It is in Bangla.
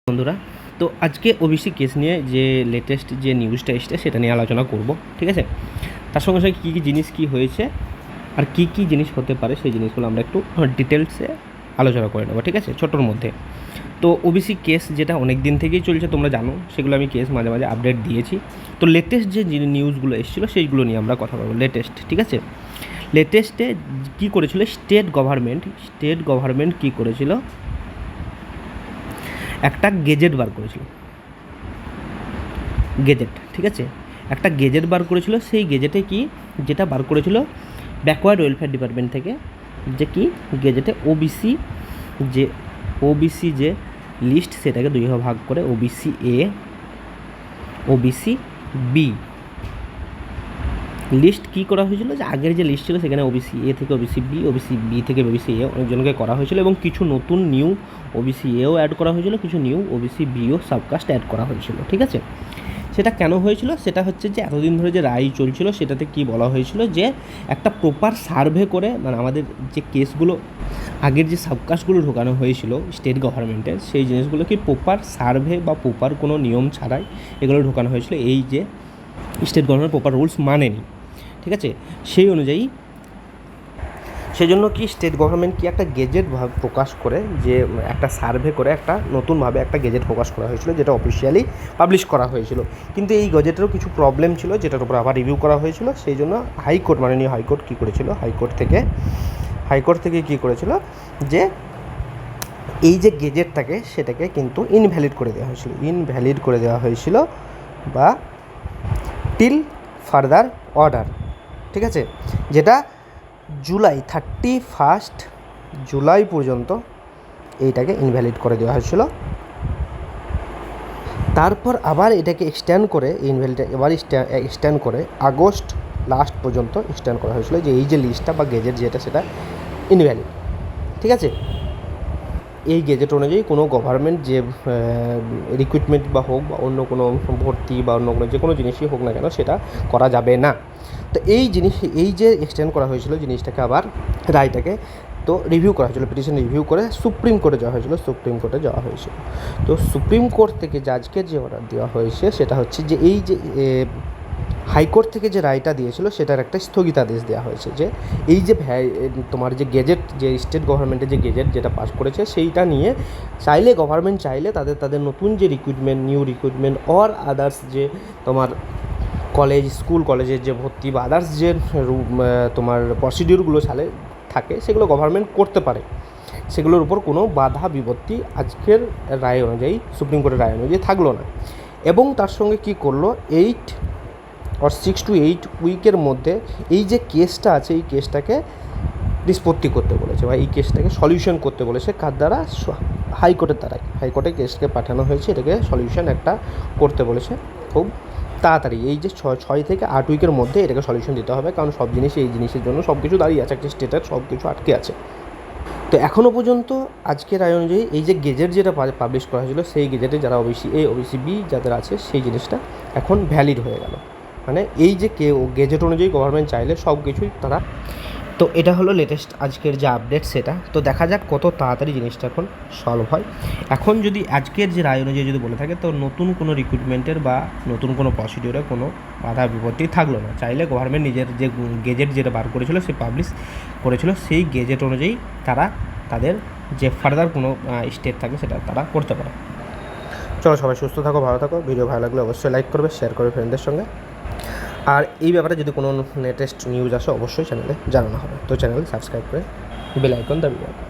বন্ধুরা, তো আজকে ওবিসি কেস নিয়ে যে লেটেস্ট যে নিউজটা এসছে সেটা নিয়ে আলোচনা করব, ঠিক আছে। তার সঙ্গে সঙ্গে কী কী জিনিস কী হয়েছে আর কী কী জিনিস হতে পারে সেই জিনিসগুলো আমরা একটু ডিটেলসে আলোচনা করে নেবো, ঠিক আছে, ছোটোর মধ্যে। তো ওবিসি কেস যেটা অনেক দিন থেকেই চলছে, তোমরা জানো, সেগুলো আমি কেস মাঝে মাঝে আপডেট দিয়েছি। তো লেটেস্ট যে নিউজগুলো এসেছিলো সেইগুলো নিয়ে আমরা কথা বলবো, লেটেস্ট, ঠিক আছে। লেটেস্টে কী করেছিল স্টেট গভর্নমেন্ট কী করেছিল, একটা গেজেট বার করেছিল, গেজেট, ঠিক আছে, একটা গেজেট বার করেছিল। সেই গেজেটে কি যেটা বার করেছিল ব্যাকওয়ার্ড ওয়েলফেয়ার ডিপার্টমেন্ট থেকে, যে কি গেজেটে ওবিসি যে লিস্ট সেটাকে দুই ভাগ করে OBC A, OBC B list কী করা হয়েছিল, যে আগের যে লিস্ট ছিল সেখানে ওবিসি এ থেকে ওবিসি বি থেকে ওবিসি এ অনেকজনকে করা হয়েছিল, এবং কিছু নতুন নিউ ওবিসি এও অ্যাড করা হয়েছিল, কিছু নিউ ওবিসি বিও সাবকাস্ট অ্যাড করা হয়েছিল, ঠিক আছে। সেটা কেন হয়েছিল, সেটা হচ্ছে যে এতদিন ধরে যে রায় চলছিল সেটাতে কি বলা হয়েছিল, যে একটা প্রপার সার্ভে করে, মানে আমাদের যে কেসগুলো আগের যে সাবকাস্টগুলো ঢোকানো হয়েছিল স্টেট গভর্নমেন্টের, সেই জিনিসগুলো কি প্রপার সার্ভে বা প্রপার কোনো নিয়ম ছাড়াই এগুলো ঢোকানো হয়েছিল, এই যে স্টেট গভর্নমেন্ট প্রপার রুলস মানেনি, ঠিক আছে। সেই অনুযায়ী সেজন্য কি স্টেট গভর্নমেন্ট কি একটা গেজেট প্রকাশ করে, যে একটা সার্ভে করে একটা নতুনভাবে একটা গেজেট প্রকাশ করা হয়েছিল, যেটা অফিসিয়ালি পাবলিশ করা হয়েছিল। কিন্তু এই গেজেটেরও কিছু প্রবলেম ছিল, যেটার উপর আবার রিভিউ করা হয়েছিল। সেই জন্য হাইকোর্ট, মাননীয় হাইকোর্ট কী করেছিল, হাইকোর্ট থেকে কী করেছিল, যে এই যে গেজেটটাকে সেটাকে কিন্তু ইনভ্যালিড করে দেওয়া হয়েছিল, বা টিল ফার্দার অর্ডার, ঠিক আছে, যেটা জুলাই 31 জুলাই পর্যন্ত এইটাকে ইনভ্যালিড করে দেওয়া হয়েছিল। তারপর আবার এটাকে এক্সটেন্ড করে আগস্ট লাস্ট পর্যন্ত এক্সটেন্ড করা হয়েছিল, যে এই যে লিস্টটা বা গেজেট যেটা সেটা ইনভ্যালিড, ঠিক আছে। এই গেজেট অনুযায়ী কোনো গভর্নমেন্ট যে রিক্রুটমেন্ট বা হোক বা অন্য কোনো ভর্তি বা অন্য কোনো যে কোনো জিনিসই হোক না কেন সেটা করা যাবে না। তো এই যে এক্সটেন্ড করা হয়েছিল জিনিসটাকে, আবার রায়টাকে তো রিভিউ করা হয়েছিল, পিটিশন রিভিউ করে সুপ্রিম কোর্টে যাওয়া হয়েছিল। তো সুপ্রিম কোর্ট থেকে জাজকে যে অর্ডার দেওয়া হয়েছে সেটা হচ্ছে যে এই যে হাইকোর্ট থেকে যে রায়টা দিয়েছিল সেটার একটা স্থগিতাদেশ দেওয়া হয়েছে, যে এই যে তোমার যে গেজেট, যে স্টেট গভর্নমেন্টের যে গেজেট যেটা পাস করেছে সেইটা নিয়ে গভর্নমেন্ট চাইলে তাদের নতুন যে নিউ রিক্রুটমেন্ট অর আদার্স যে তোমার স্কুল কলেজের যে ভর্তি বা আদার্স যে তোমার প্রসিডিউরগুলো থাকে সেগুলো গভর্নমেন্ট করতে পারে, সেগুলোর উপর কোনো বাধা বিপত্তি আজকের রায় অনুযায়ী, সুপ্রিম কোর্টের রায় অনুযায়ী থাকলো না। এবং তার সঙ্গে কি করলো, 6 to 8 উইকের মধ্যে এই যে কেসটা আছে এই কেসটাকে নিষ্পত্তি করতে বলেছে, বা এই কেসটাকে সলিউশন করতে বলেছে, কার দ্বারা, হাইকোর্টের দ্বারাই। হাইকোর্টে কেসকে পাঠানো হয়েছে, এটাকে সলিউশন একটা করতে বলেছে খুব তাড়াতাড়ি, এই যে 6 থেকে 8 উইকের মধ্যে এটাকে সলিউশন দিতে হবে, কারণ সব জিনিসই এই জিনিসের জন্য সব কিছু দাঁড়িয়ে আছে, একটা স্টেটের সব কিছু আটকে আছে। তো এখনও পর্যন্ত আজকের রায় অনুযায়ী এই যে গেজেট যেটা পাবলিশ করা হয়েছিল সেই গেজেটে যারা ওবিসি এ ওবিসি বি যাদের আছে সেই জিনিসটা এখন ভ্যালিড হয়ে গেল, মানে এই যে গেজেট অনুযায়ী গভর্নমেন্ট চাইলে সব কিছুই তারা। তো এটা হলো লেটেস্ট আজকের যে আপডেট সেটা। তো দেখা যাক কত তাড়াতাড়ি জিনিসটা এখন সলভ হয়। এখন যদি আজকের যে রায় অনুযায়ী যদি বলে থাকে, তো নতুন কোনো রিক্রুটমেন্টের বা নতুন কোনো প্রসিডিওরে কোনো বাধা বিপত্তি থাকলো না। চাইলে গভর্নমেন্ট নিজের যে গেজেট যেটা বার করেছিল সে পাবলিশ করেছিল, সেই গেজেট অনুযায়ী তাদের যে ফার্দার কোনো স্টেপ থাকে সেটা তারা করতে পারে। চলো, সবাই সুস্থ থাকো, ভালো থাকো। ভিডিও ভালো লাগলে অবশ্যই লাইক করবে, শেয়ার করবে ফ্রেন্ডদের সঙ্গে। আর এই ব্যাপারে যদি কোনো লেটেস্ট নিউজ আসে অবশ্যই চ্যানেলে জানানো হবে। তো চ্যানেল সাবস্ক্রাইব করে বেল আইকন দাবিয়ে রাখো।